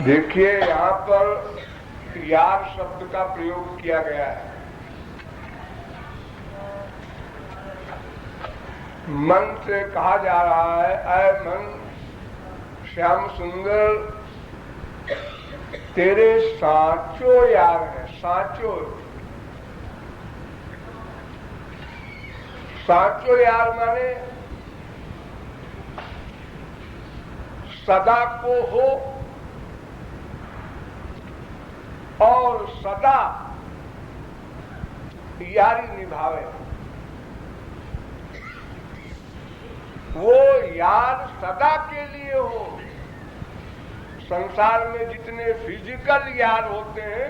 देखिए, यहाँ पर यार शब्द का प्रयोग किया गया है। मन से कहा जा रहा है, ऐ मन श्याम सुंदर, तेरे साचो यार है। साचो साचो यार माने सदा को हो और सदा यारी निभावे। वो यार सदा के लिए हो। संसार में जितने फिजिकल यार होते हैं,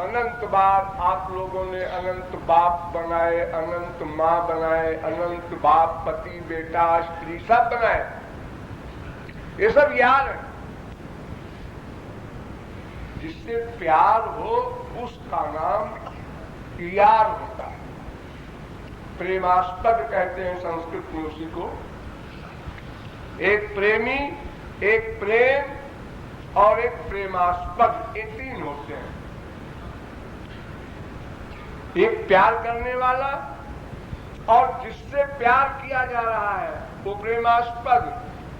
अनंत बार आप लोगों ने अनंत बाप बनाए, अनंत माँ बनाए, अनंत बाप पति बेटा स्त्री सब बनाए। ये सब यार है। जिससे प्यार हो उसका नाम यार होता है। प्रेमास्पद कहते हैं संस्कृत में उसी को। एक प्रेमी, एक प्रेम और एक प्रेमास्पद, ये तीन होते हैं। एक प्यार करने वाला और जिससे प्यार किया जा रहा है वो प्रेमास्पद,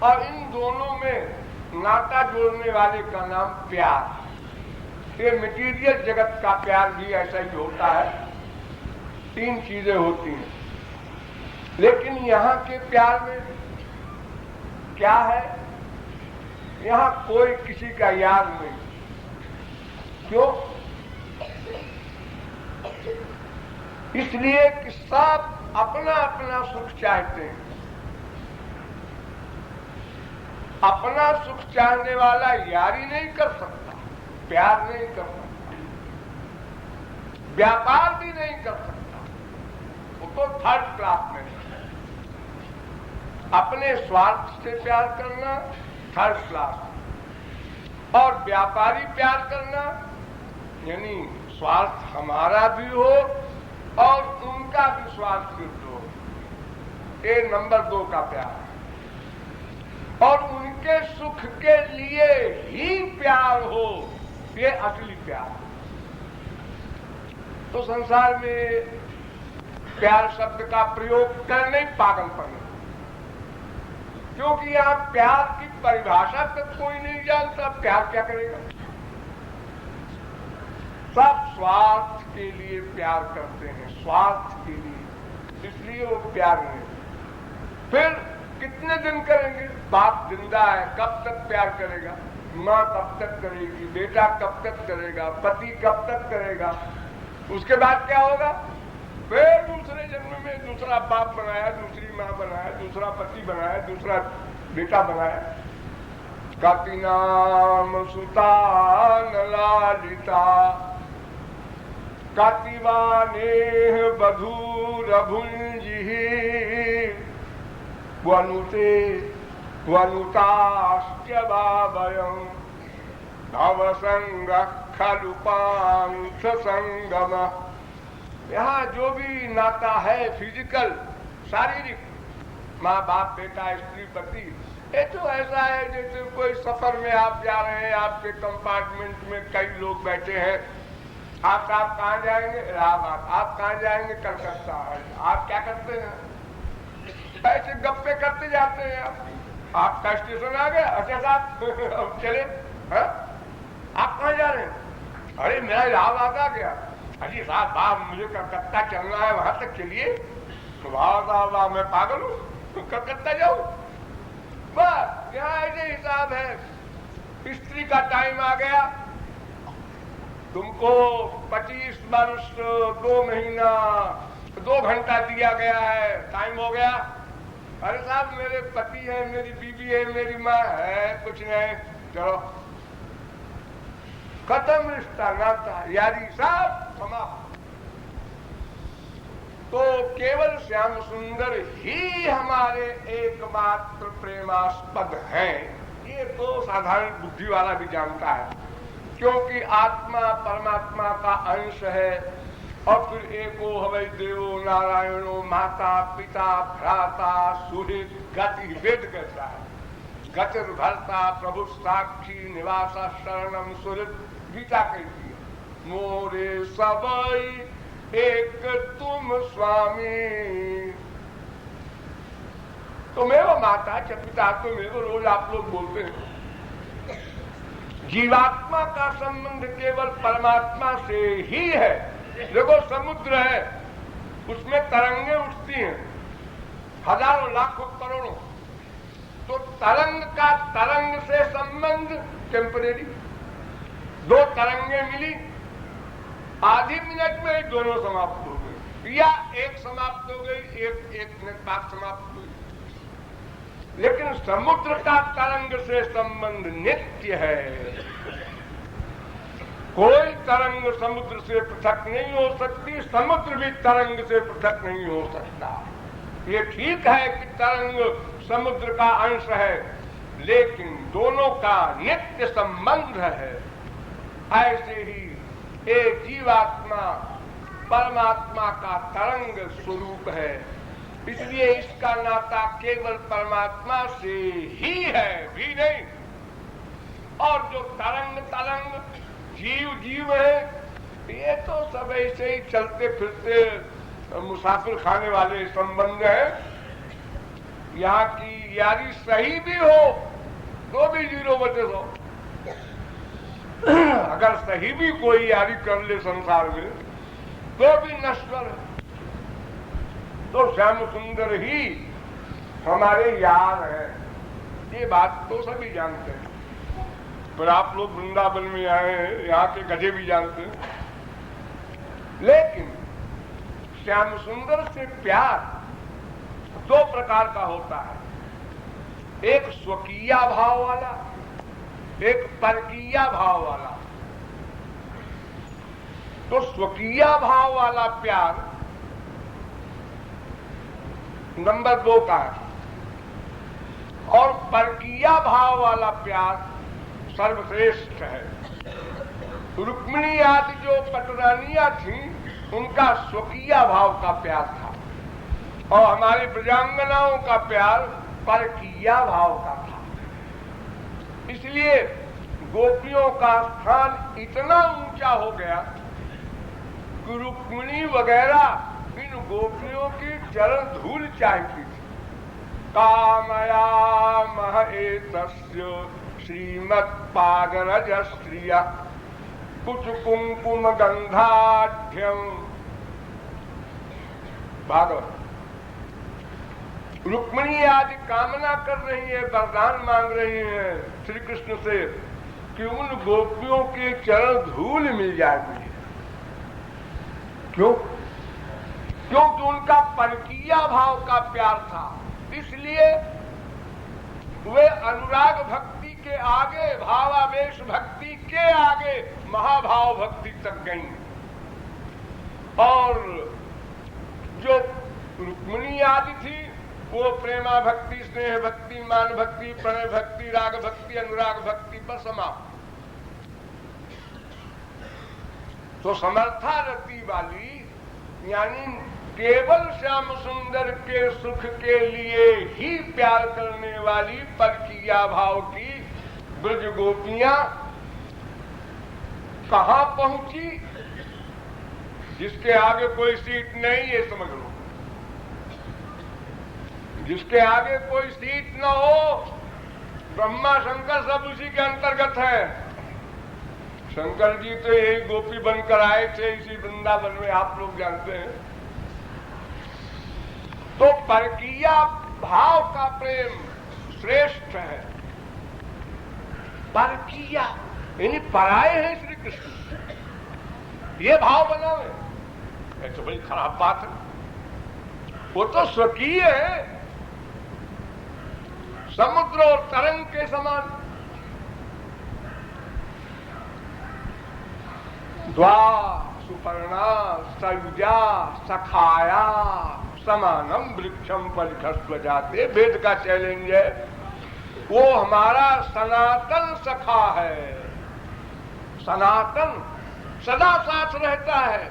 और इन दोनों में नाता जोड़ने वाले का नाम प्यार। ये मटीरियल जगत का प्यार भी ऐसा ही होता है। तीन चीजें होती हैं, लेकिन यहाँ के प्यार में क्या है? यहाँ कोई किसी का यार नहीं। क्यों? इसलिए कि सब अपना अपना सुख चाहते हैं। अपना सुख चाहने वाला यारी नहीं कर सकता, प्यार नहीं कर सकता, व्यापार भी नहीं कर सकता, वो तो थर्ड क्लास में है। अपने स्वार्थ से प्यार करना थर्ड क्लास, और व्यापारी प्यार करना यानी स्वार्थ हमारा भी हो और उनका भी स्वार्थ सिद्ध हो, ये नंबर 2 का प्यार है। और उनके सुख के लिए ही प्यार हो, ये असली प्यार है। तो संसार में प्यार शब्द का प्रयोग करने ही पागलपन है, क्योंकि यहां प्यार की परिभाषा तक कोई नहीं जानता, प्यार क्या करेगा। सब स्वार्थ के लिए प्यार करते हैं, स्वार्थ के लिए, इसलिए वो प्यार नहीं। फिर कितने दिन करेंगे, बाप जिंदा है कब तक प्यार करेगा, माँ कब तक करेगी, बेटा कब तक करेगा, पति कब तक करेगा, उसके बाद क्या होगा, फिर दूसरे जन्म में दूसरा बाप बनाया, दूसरी माँ बनाया, दूसरा पति बनाया, दूसरा बेटा बनाया। कति नाम सुता न लालिता, कतिवानेह बधूर भुंजिहि, वनुते वनुताश्च भावयं, भवसंग खलु पांथ संगम। यहाँ जो भी नाता है फिजिकल, शारीरिक, माँ बाप बेटा स्त्री पति, ये तो ऐसा है जैसे कोई सफर में आप जा रहे हैं, आपके कंपार्टमेंट में कई लोग बैठे हैं, आप कहाँ जाएंगे, इलाहाबाद, आप कहाँ जाएंगे, कलकत्ता। आप क्या करते हैं, ऐसे गप्पे करते जाते हैं। आपका स्टेशन आ गया, अच्छा साहब चले, आप कहाँ जा रहे हैं, अरे मेरा इलाहाबाद आ गया, अजी साहब बाप मुझे कलकत्ता चलना है, वहां तक चलिए। तो वाह मैं पागल हूँ, कलकत्ता जाऊँ, बस यहाँ ऐसे हिसाब है। स्त्री का टाइम आ गया, तुमको 25 वर्ष 2 महीना 2 घंटा दिया गया है, टाइम हो गया। अरे साहब मेरे पति है, मेरी बीवी है, मेरी माँ है, कुछ नहीं, चलो खत्म रिश्ता, नाता, यारी सब समाप्त। तो केवल श्याम सुंदर ही हमारे एकमात्र प्रेमास्पद हैं, ये तो साधारण बुद्धि वाला भी जानता है, क्योंकि आत्मा परमात्मा का अंश है। और फिर एको हवै देवो नारायणो माता पिता भ्राता सुहृद गति, वेद कहता है, गतिर भरता प्रभु साक्षी निवासा शरणम सुहृद, गीता कहती है, मोरे सबई एक तुम स्वामी। तुम्हें माता च पिता तुम्हें, रोज आप लोग बोलते हैं। जीवात्मा का संबंध केवल परमात्मा से ही है। देखो समुद्र है, उसमें तरंगे उठती हैं, हजारों लाखों करोड़ों, तो तरंग का तरंग से संबंध टेम्परेरी, 2 तरंगे मिली, आधी मिनट में ही दोनों समाप्त हो गई, या एक समाप्त हो गई, एक मिनट बाद समाप्त हो गई। लेकिन समुद्र का तरंग से संबंध नित्य है। कोई तरंग समुद्र से पृथक नहीं हो सकती, समुद्र भी तरंग से पृथक नहीं हो सकता। ये ठीक है कि तरंग समुद्र का अंश है, लेकिन दोनों का नित्य संबंध है। ऐसे ही एक जीवात्मा परमात्मा का तरंग स्वरूप है, इसलिए इसका नाता केवल परमात्मा से ही है, भी नहीं। और जो तरंग जीव है, ये तो सब ऐसे ही चलते फिरते मुसाफिर खाने वाले संबंध है। यहाँ की यारी सही भी हो तो भी 0 बचे 100। अगर सही भी कोई यारी कर ले संसार में तो भी नश्वर है। तो श्याम सुंदर ही हमारे यार है, ये बात तो सभी जानते हैं। पर आप लोग वृंदावन में आए हैं, यहाँ के गधे भी जानते हैं। लेकिन श्याम सुंदर से प्यार 2 प्रकार का होता है। एक स्वकीय भाव वाला, एक परकीय भाव वाला। तो स्वकीय भाव वाला प्यार नंबर 2 का है, और परकीय भाव वाला प्यार सर्वश्रेष्ठ है। रुक्मिणी आदि जो पटरानियां थीं, उनका स्वकीय भाव का प्यार था, और हमारी ब्रजांगनाओं का प्यार परकीय भाव का था। इसलिए गोपियों का स्थान इतना ऊंचा हो गया कि रुक्मिणी वगैरह इन गोपियों की चरण धूल चाहती थी। कामया मह एतस्य श्रीमत्पादरज स्त्रिया कुछ कुंकुम गंधाढ्यम। भागवत। रुक्मिणी आदि कामना कर रही है, वरदान मांग रही है श्री कृष्ण से कि उन गोपियों के चरण धूल मिल जाएगी। क्यों? क्योंकि उनका परकीय भाव का प्यार था, इसलिए वे अनुराग भक्ति के आगे, भावावेश भक्ति के आगे महाभाव भक्ति तक गईं। और जो रुक्मिणी आदि थी वो प्रेमा भक्ति, स्नेह भक्ति, मान भक्ति, प्रणय भक्ति, राग भक्ति, अनुराग भक्ति पर समाप्त। तो समर्था रति वाली यानी केवल श्याम सुंदर के सुख के लिए ही प्यार करने वाली परकीय भाव की ब्रज गोपियां कहां पहुंची? जिसके आगे कोई सीट नहीं, ये समझ लो। जिसके आगे कोई सीट न हो, ब्रह्मा शंकर सब उसी के अंतर्गत है। शंकर जी तो यही गोपी बनकर आए थे इसी वृंदावन में, आप लोग जानते हैं। तो परकीय भाव का प्रेम श्रेष्ठ है। परकीय यानी पराये हैं श्री कृष्ण, ये भाव बनावे, ये तो बड़ी खराब बात है। वो तो स्वकीय है, समुद्र और तरंग के समान। द्वा सुपर्णा सयुजा सखाया समानम वृक्षम परिखस्व जाते, वेद का चैलेंज है। वो हमारा सनातन सखा है, सनातन सदा साथ रहता है।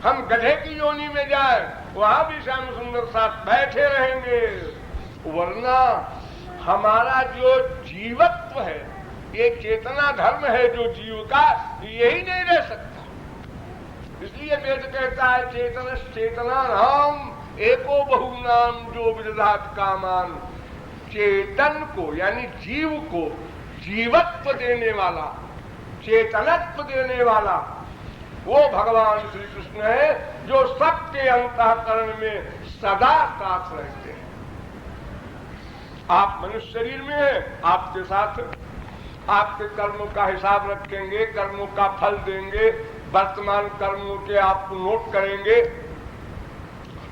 हम गधे की योनि में जाए, वहां भी श्याम सुंदर साथ बैठे रहेंगे, वरना हमारा जो जीवत्व है, ये चेतना धर्म है जो जीव का, यही नहीं रह सकता। इसलिए वेद कहता है चेतन चेतना नाम एको बहु नाम जो विदधात कामान। चेतन को यानी जीव को जीवत्व देने वाला, चेतनत्व देने वाला वो भगवान श्री कृष्ण है, जो सबके अंतःकरण में सदा साथ रहते हैं। आप मनुष्य शरीर में हैं, आपके साथ आपके कर्मों का हिसाब रखेंगे, कर्मों का फल देंगे, वर्तमान कर्मों के आपको नोट करेंगे।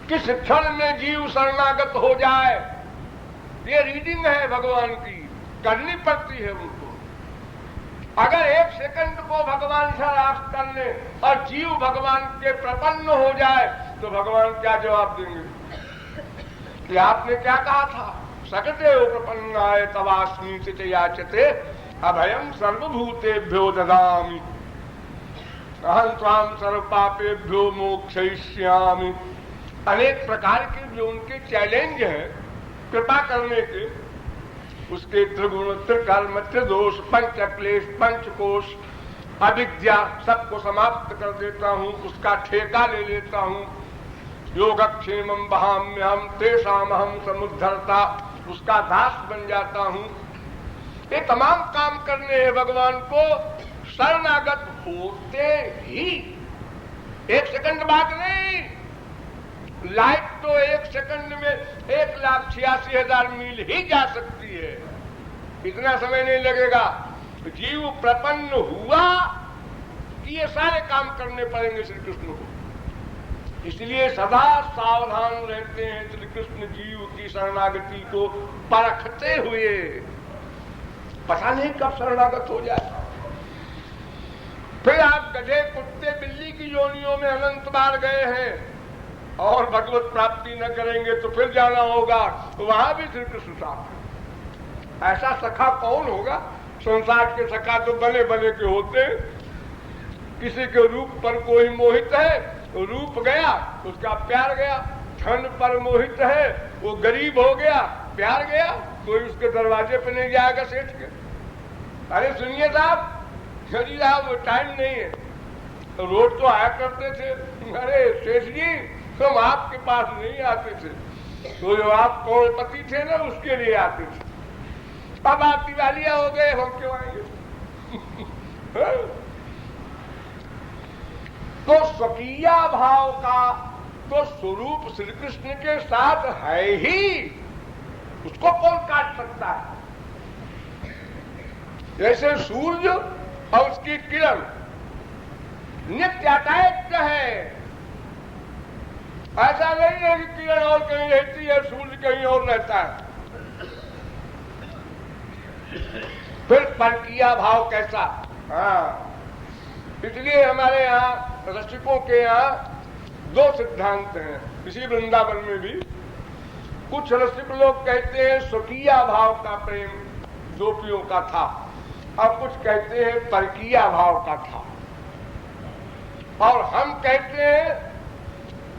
किस क्षण में जीव शरणागत हो जाए, ये रीडिंग है भगवान की, करनी पड़ती है उनको। अगर एक सेकंड को भगवान से रास कर ले और जीव भगवान के प्रपन्न हो जाए, तो भगवान क्या जवाब देंगे कि आपने क्या कहा था? सकते हो प्रपन्नाय तवास्मी च याचते अभयम सर्वभूतेभ्यो ददामि अहं त्वां सर्व पापेभ्यो मोक्षयिष्यामि। अनेक प्रकार के जो उनके चैलेंज हैं कृपा करने के, उसके त्रिगुण, त्रिकर्म, त्रिदोष, पंचक्लेश, पंचकोश, अविद्या सबको समाप्त कर देता हूँ, उसका ठेका ले लेता हूँ। योगक्षेमं वहाम्यहं तेषामहं समुद्धरता, उसका दास बन जाता हूँ। ये तमाम काम करने हैं भगवान को शरणागत होते ही। एक सेकंड बाद नहीं, लाइट तो एक सेकंड में 1,86,000 मील ही जा सकती है, इतना समय नहीं लगेगा। जीव प्रपन्न हुआ कि ये सारे काम करने पड़ेंगे श्री कृष्ण को। इसलिए सदा सावधान रहते हैं श्री कृष्ण जीव की शरणागति को परखते हुए। पता नहीं कब शरणागत हो जाए। फिर आप गधे कुत्ते बिल्ली की योनियों में अनंत बार गए हैं और भगवत प्राप्ति न करेंगे तो फिर जाना होगा, तो वहां भी श्री कृष्ण साथ है। ऐसा सखा कौन होगा? संसार के सखा तो बने बने के होते। किसी के रूप पर कोई मोहित है, रूप गया उसका प्यार गया। धन पर मोहित है, वो गरीब हो गया, प्यार गया। कोई उसके दरवाजे पे नहीं जाएगा सेठ के। अरे सुनिए साहब, यदि साहब वो टाइम नहीं है तो रोज तो आया करते थे। अरे सेठ जी हम आपके पास नहीं आते थे, तो जो आप करोड़पति थे ना उसके लिए आते थे। अब आप दिवालिया हो गए, हम क्यों आएंगे? तो स्वकीय भाव का तो स्वरूप श्री कृष्ण के साथ है ही, उसको कौन काट सकता है? जैसे सूर्य और उसकी किरण नित्यातायित्व है। ऐसा नहीं है कि किरण और कहीं रहती है, सूर्य कहीं और रहता है। फिर परकीय भाव कैसा? हाँ, इसलिए हमारे यहाँ रसिकों के यहाँ दो सिद्धांत हैं। इसी वृंदावन में भी कुछ रसिक लोग कहते हैं स्वकीय भाव का प्रेम गोपियों का था, और कुछ कहते हैं परकीय भाव का था। और हम कहते हैं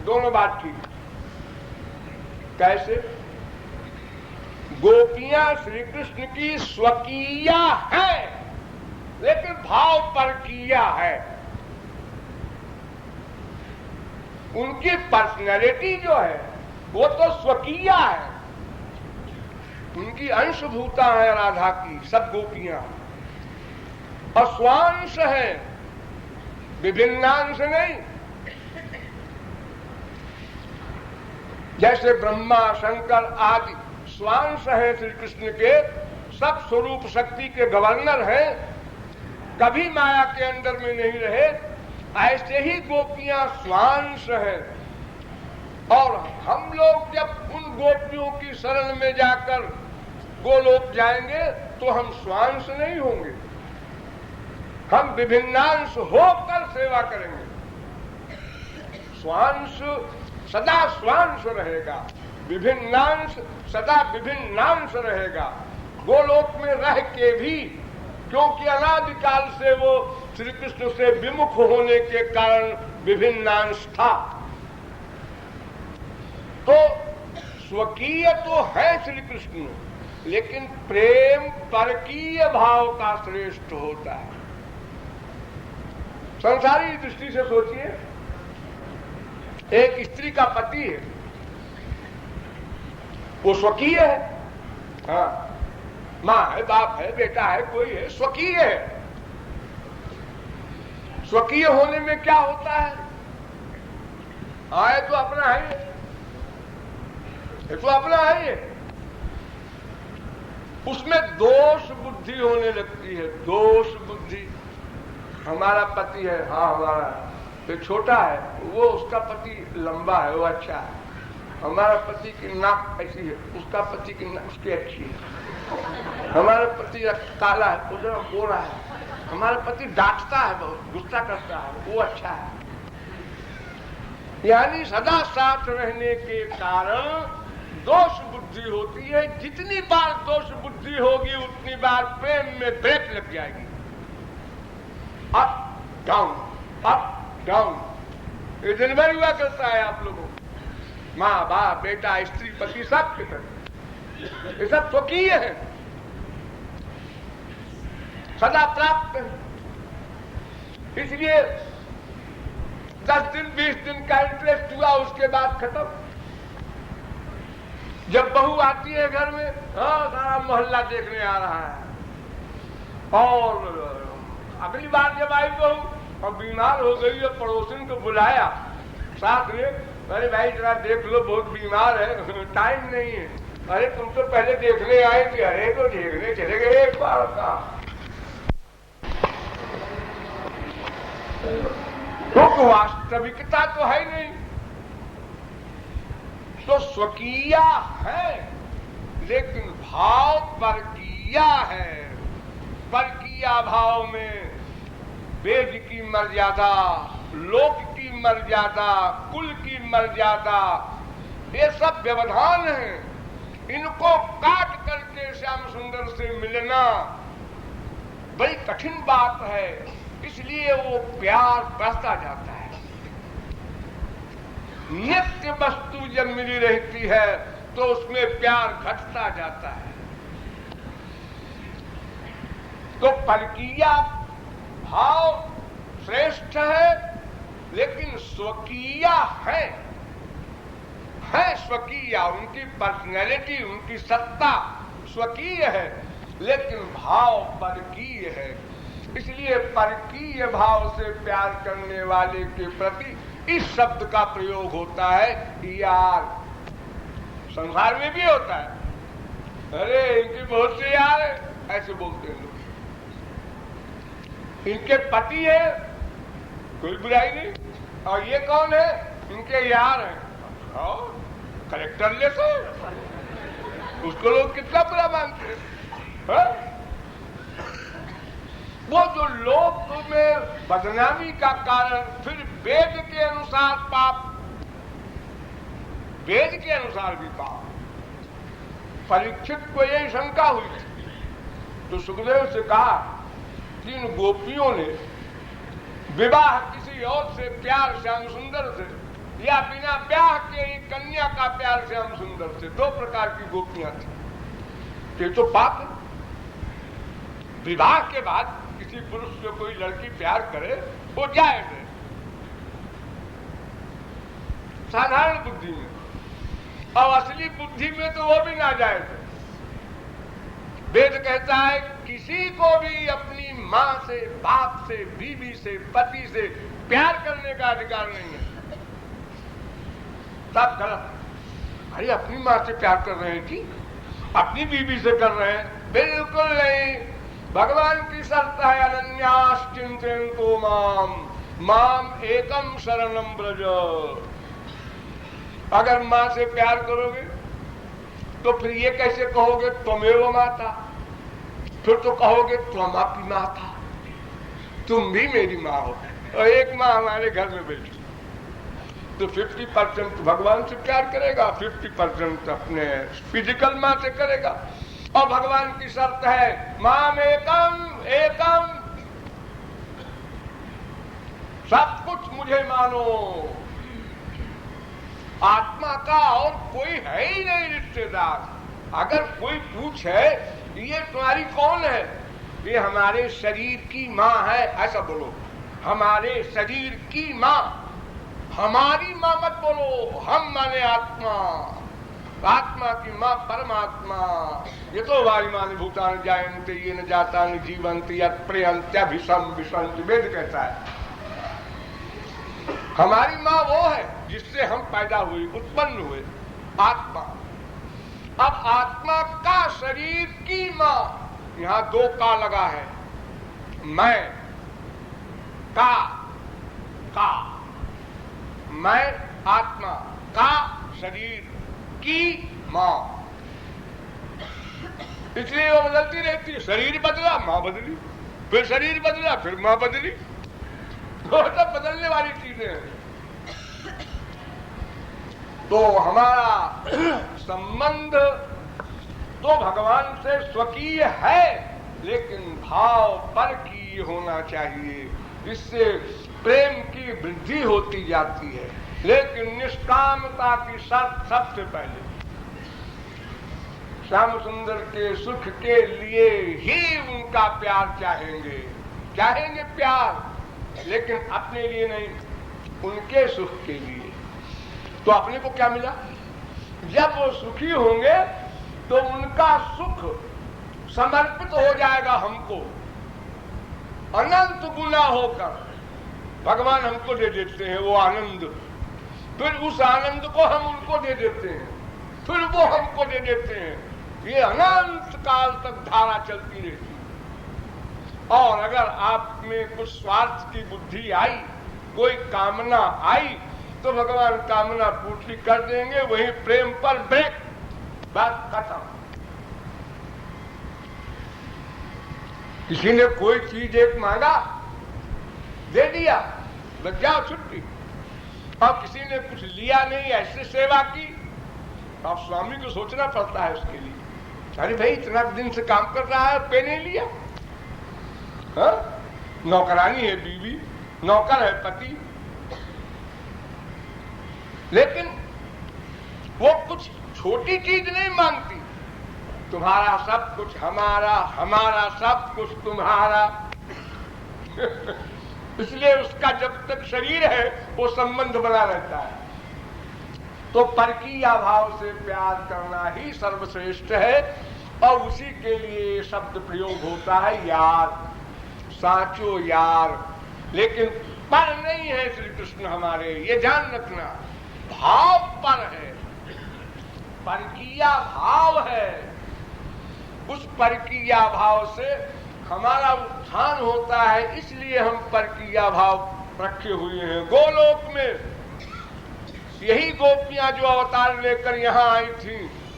दोनों बात ठीक। कैसे? गोपियां श्री कृष्ण की स्वकीय है, लेकिन भाव परकीय है। उनकी पर्सनैलिटी जो है वो तो स्वकीय है। उनकी अंशभूता है राधा की, सब गोपियां, और स्वांश है, विभिन्नांश नहीं। जैसे ब्रह्मा शंकर आदि स्वांश है श्री कृष्ण के, सब स्वरूप शक्ति के गवर्नर हैं, कभी माया के अंदर में नहीं रहे। ऐसे ही गोपियां स्वांश हैं। और हम लोग जब उन गोपियों की शरण में जाकर गोलोक जाएंगे तो हम स्वांश नहीं होंगे, हम विभिन्नांश होकर सेवा करेंगे। स्वांश सदा स्वांश रहेगा, विभिन्नांश सदा विभिन्नांश रहेगा। गोलोक में रह के भी, क्योंकि अनादिकाल से वो श्री कृष्ण से विमुख होने के कारण विभिन्नांश था। तो स्वकीय तो है श्री कृष्ण, लेकिन प्रेम परकीय भाव का श्रेष्ठ होता है। संसारी दृष्टि से सोचिए, एक स्त्री का पति है, वो स्वकीय है। हाँ, माँ है, बाप है, बेटा है, कोई है, स्वकीय है। स्वकीय होने में क्या होता है? आए तो अपना है, ये तो अपना है। ये उसमें दोष बुद्धि होने लगती है, दोष बुद्धि। हमारा पति है, हाँ हमारा, तो छोटा है, वो उसका पति लंबा है, वो अच्छा है। हमारा पति की नाक ऐसी है, उसका पति की नाक उसकी अच्छी है। हमारा पति काला है, वो जरा गोरा है। हमारा पति डांटता है, बहुत गुस्सा करता है, वो अच्छा है। यानी सदा साथ रहने के कारण दोष बुद्धि होती है। जितनी बार दोष बुद्धि होगी उतनी बार प्रेम में ब्रेक लग जाएगी। Up down, up down. ये दिन भर हुआ करता है आप लोगों को। माँ बाप बेटा स्त्री पति सब के तरह, ये सब स्वकीय है, सदा प्राप्त है। इसलिए 10 दिन 20 दिन का इंटरेस्ट हुआ, उसके बाद खत्म। जब बहू आती है घर में, हाँ सारा मोहल्ला देखने आ रहा है। और अगली बार जब आई बहू और बीमार हो गई और पड़ोसन को बुलाया साथ में, अरे भाई जरा देख लो बहुत बीमार है, टाइम नहीं है। अरे तुम तो पहले देखने आए थे। अरे तो देखने चले गए एक बार का। तो वास्तविकता तो है नहीं। तो स्वकीया है, लेकिन भाव परकीया है। परकीया भाव में वेद की मर्यादा, लोक की मर्यादा, कुल की मर्यादा, ये सब व्यवधान हैं। इनको काट करके श्याम सुंदर से मिलना बड़ी कठिन बात है, इसलिए वो प्यार बढ़ता जाता है। नित्य वस्तु जब मिली रहती है तो उसमें प्यार घटता जाता है। तो परकीया भाव श्रेष्ठ है, लेकिन स्वकीया है स्वकीय, उनकी पर्सनैलिटी, उनकी सत्ता स्वकीय है, लेकिन भाव परकीय है। इसलिए परकीय भाव से प्यार करने वाले के प्रति इस शब्द का प्रयोग होता है यार। संसार में भी होता है, अरे इनके बहुत से यार है, ऐसे बोलते हैं लोग। इनके पति है, कोई बुराई नहीं, और ये कौन है, इनके यार हैं, कलेक्टर जैसे, उसको लोग कितना बुरा मानते हैं। वो जो लोक में बदनामी का कारण, फिर वेद के अनुसार पाप, वेद के अनुसार भी पाप। परीक्षित को यही शंका हुई थी, तो सुखदेव से कहा, 3 गोपियों ने विवाह किसी और से, प्यार श्याम सुंदर से, या बिना ब्याह के एक कन्या का प्यार श्याम सुंदर से, 2 प्रकार की गोपियां थी। ये तो पाप है। विवाह के बाद किसी पुरुष से कोई लड़की प्यार करे वो जायज है साधारण बुद्धि में, और असली बुद्धि में तो वो भी नाजायज है। वेद कहता है किसी को भी अपनी मां से, बाप से, बीवी से, पति से प्यार करने का अधिकार नहीं है। सब गलत। अरे अपनी मां से प्यार कर रहे हैं कि अपनी बीवी से कर रहे हैं? बिल्कुल नहीं। भगवान की शर्त है अनन्याश्चिन्तयन्तु माम एकम शरणम ब्रज। अगर मां से प्यार करोगे तो फिर ये कैसे कहोगे त्वमेव माता, फिर तो कहोगे त्वमापि माता, तुम भी मेरी मां हो। और एक मां हमारे घर में बैठी तो 50% भगवान से प्यार करेगा, 50% अपने फिजिकल मां से करेगा। और भगवान की शर्त है माम एकम, सब कुछ मुझे मानो। आत्मा का और कोई है ही नहीं रिश्तेदार। अगर कोई पूछे ये तुम्हारी कौन है, ये हमारे शरीर की मां है, ऐसा बोलो। हमारे शरीर की मां, हमारी मां मत बोलो। हम माने आत्मा, आत्मा की मां परमात्मा। ये तो वायुमानि भूतानि जायन्ते येन जातानि जीवन्ति यत् प्रयन्त्यभिसं विशन्ति, वेद कहता है। हमारी मां वो है जिससे हम पैदा हुए, उत्पन्न हुए, आत्मा। अब आत्मा का शरीर की मां, यहां 2 का लगा है। मैं का मैं आत्मा का शरीर की मां, इसलिए वो बदलती रहती है। शरीर बदला मां बदली, फिर शरीर बदला फिर मां बदली। वो सब बदलने वाली चीजें हैं। तो हमारा संबंध तो भगवान से स्वकीय है, लेकिन भाव परकीय होना चाहिए। इससे प्रेम की वृद्धि होती जाती है। लेकिन निष्कामता की शर्त सबसे पहले, श्याम सुंदर के सुख के लिए ही उनका प्यार चाहेंगे प्यार, लेकिन अपने लिए नहीं, उनके सुख के लिए। तो अपने को क्या मिला? जब वो सुखी होंगे तो उनका सुख समर्पित हो जाएगा हमको, अनंत गुना होकर भगवान हमको दे देते हैं वो आनंद। फिर उस आनंद को हम उनको दे देते हैं, फिर वो हमको दे देते हैं। ये अनंत काल तक धारा चलती रहती है। और अगर आप में कुछ स्वार्थ की बुद्धि आई, कोई कामना आई, तो भगवान कामना पूर्ति कर देंगे, वही प्रेम पर ब्रेक, बात खत्म। किसी ने कोई चीज एक मांगा, दे दिया, लग जाओ छुट्टी। और किसी ने कुछ लिया नहीं, ऐसे सेवा की, अब स्वामी को सोचना पड़ता है उसके लिए। अरे भाई इतना दिन से काम कर रहा है, पे नहीं लिया। हाँ? नौकरानी है बीवी, नौकर है पति, लेकिन वो कुछ छोटी चीज नहीं मांगती। तुम्हारा सब कुछ हमारा, हमारा सब कुछ तुम्हारा। इसलिए उसका जब तक शरीर है वो संबंध बना रहता है। तो परकीय भाव से प्यार करना ही सर्वश्रेष्ठ है, और उसी के लिए शब्द प्रयोग होता है यार, साचो यार। लेकिन पर नहीं है श्री कृष्ण हमारे, ये ध्यान रखना, भाव पर है, परकीय भाव है। उस परकीय भाव से हमारा उत्थान होता है, इसलिए हम परकीय भाव रखे हुए हैं। गोलोक में यही गोपियां जो अवतार लेकर यहाँ आई थी,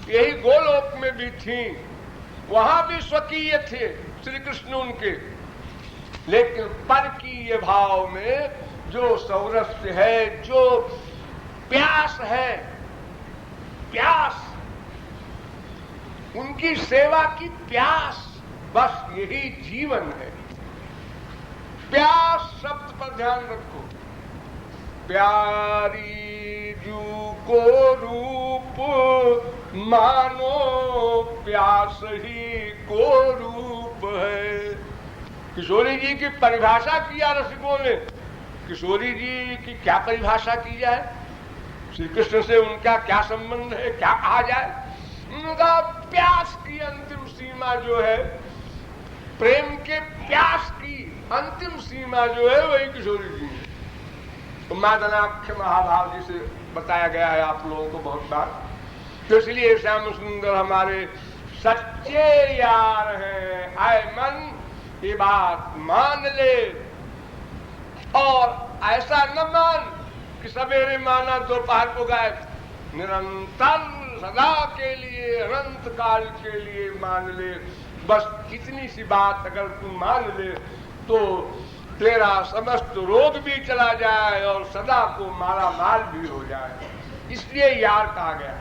यही गोलोक में भी थी, वहां भी स्वकीय थे श्री कृष्ण उनके। लेकिन परकीय भाव में जो सौरस्य है, जो प्यास है, प्यास, उनकी सेवा की प्यास, बस यही जीवन है। प्यास शब्द पर ध्यान रखो। प्यारी जू को रूप मानो, प्यास ही को रूप है। किशोरी जी की परिभाषा किया रसिकों ने। किशोरी जी की क्या परिभाषा की जाए, श्री कृष्ण से उनका क्या संबंध है, क्या कहा जाए? उनका प्यास की अंतिम सीमा जो है, प्रेम के प्यास की अंतिम सीमा जो है, वही किशोरी जी है। तो मादनाख्य महाभाव जी से बताया गया है आप लोगों को बहुत बार। तो इसलिए श्याम सुंदर हमारे सच्चे यार हैं। आए मन ये बात मान ले, और ऐसा न मान कि सवेरे माना दोपहर को गायब। निरंतर सदा के लिए, अनंत काल के लिए मान ले। बस इतनी सी बात अगर तू मान ले तो तेरा समस्त रोग भी चला जाए और सदा को माला माल भी हो जाए। इसलिए यार कहा गया।